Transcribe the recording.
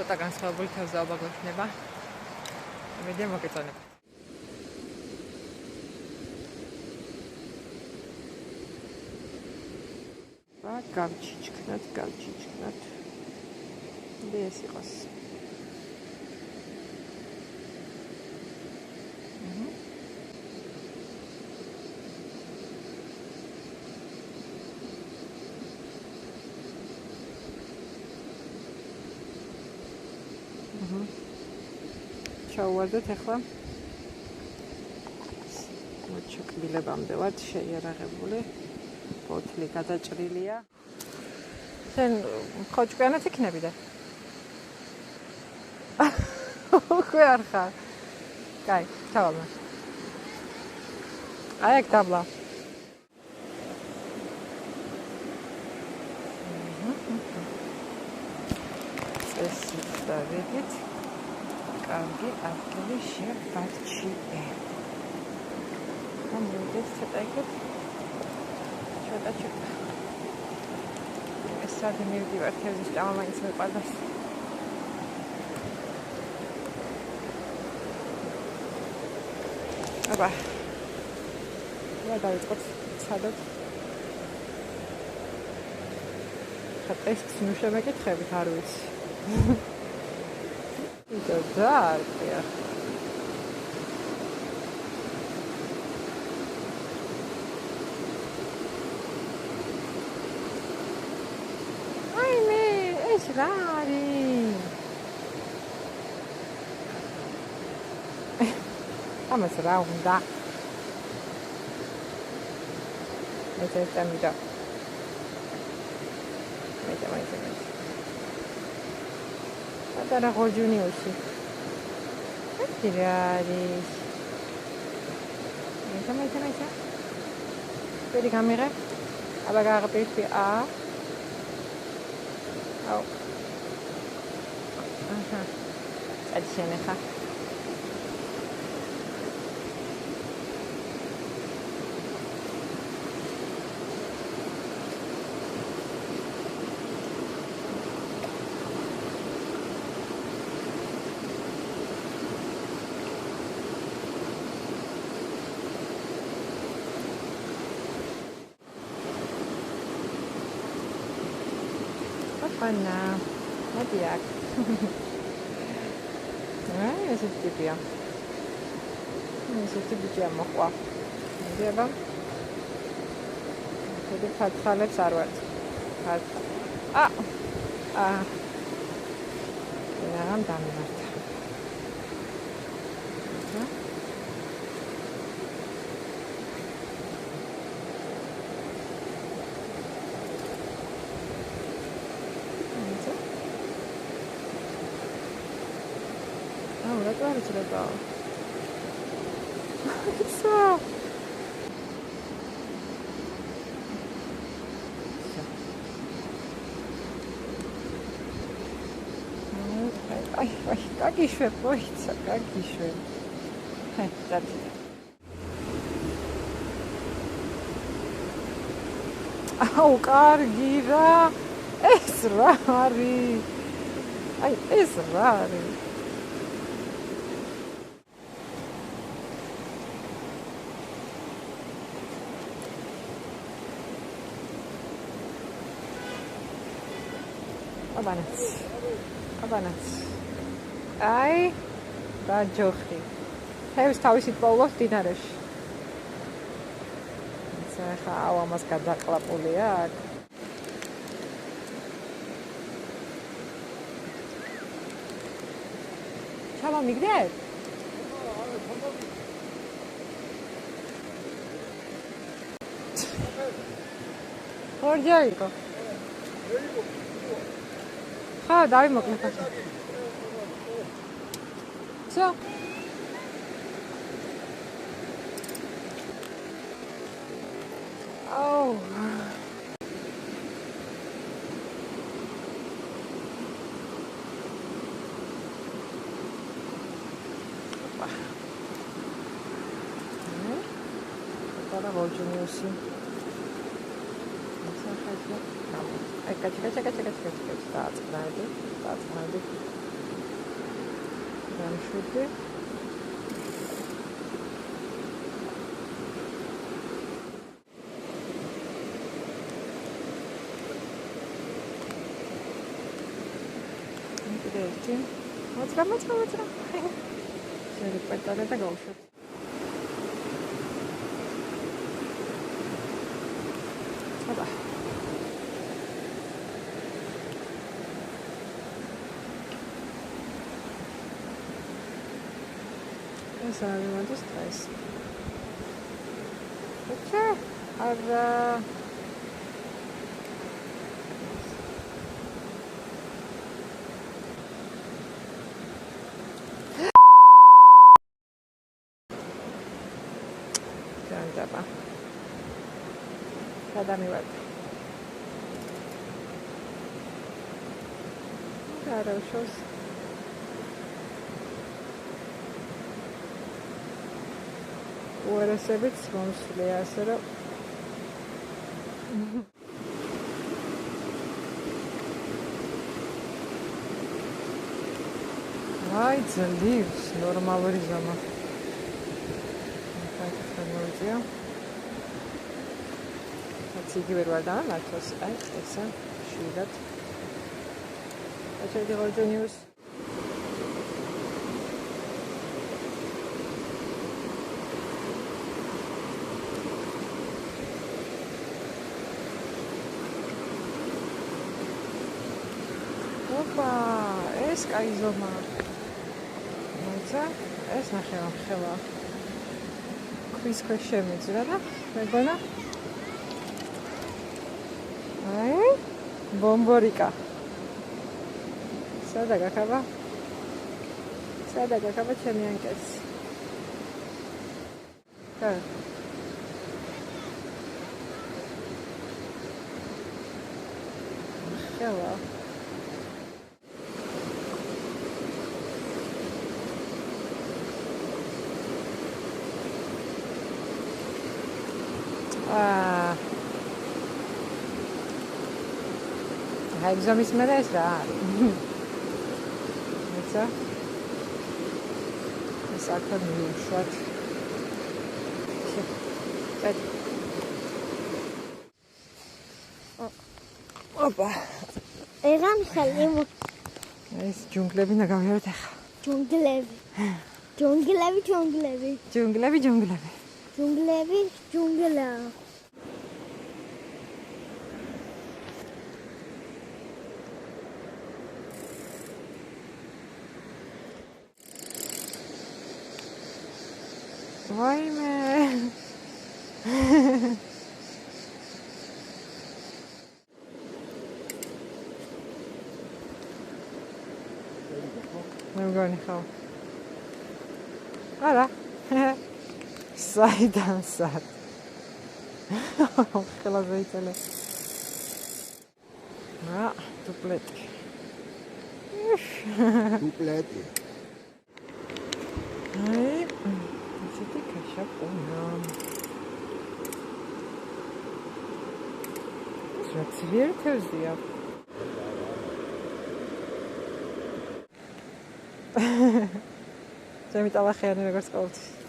ცოტა განსხვავებული თევზაობა გვექნება. მედია მოგეწონება. გავჩიჩქნათ. ეს იყოს. ჩავუვარდეთ ახლა. მოჩკდილებამდე ვართ შეიარაღებული. ბოთლი გადაჭრილია. შენ ხოჭკვიანად იქნები და? უკვე არ ხარ. კაი, ჩავალმა. აი აქ დაბლა. წესით დავიდით. კარგი ადგილი შევარჩიე. ამოვიდეთ ცოტა იქით. ცოტა. ეს საათი მივდივარ თევზის ჭამა მაინც მეყვარდას. აბა. დავიწყოთ სადაც. ხა ტესტს მუშამეკითხებით არ ვიცი. დაარყია. აიმე, ეს რა არის? ამას რა უნდა? ეს წამიდა. მე. პატარა ხორჯუნიუსი. ეს რა არის? მე. პერი გამიღე. აბა გააღწევი აა. აუ. აჰა. წაჩენე ხა. Anna, Madiak. ეს ტიპია. ეს ტიპია მოყვა. მიდიება. ეს ფათხალებს არ ვარ. რამ დამემართა. რა წარიჭრება? ისა. აი, კაგიშვებ, მოიცა, კაგიშვებ. დათი. აუ, კარგი რა. ეს რა არის? აი, ეს რა არის? აბანაც. აი, გაჯოხი. თევზს თავისით პოულობს მდინარეში. ხა ამას გადაყლაპულია აქ. ჩამომიგდეთ? ორჯერ იყო. ხა, დავიმოკლე ხა. Всё. Оу. Para voltuniusi. Ai, კაჭი. დაწყნადი. გამშვიდი. ერთი. მოძრა. შენ პეტალე და გავუშვებ. აბა. ეს არის მოდის ეს. ოჩა, არა. Jaba. Cada mi web. Cara, shows. Uărăsăbiți măsule asără. Ai, ძლივს ნორმალური ზომა. Technology. Let's see if we're done. That was excellent. Shoot that. Let's check the audio news. Opa, es kaizoma. Es ნახევარ. Kris ქვეშ შემიძლია და მეგონა. აი, ბომბორიკა. სადა გაქაბა? ჩემი ანკეცი. ხა. ხელა. Egzomis merez rá. Neca? Ez akkor műsort. Opa. Egan xalim. Ez ჯუნგლები ნაგავიოთ ახლა. ჯუნგლები. ჯუნგლა. Vaime. I'm going to go. Ara. Saydam sat. Xela zeytele. Dupleti. Ay. Citi kaşapona. Ratsivir tevziya. Cemit Allah xeyirni როგორც ყოველთვის.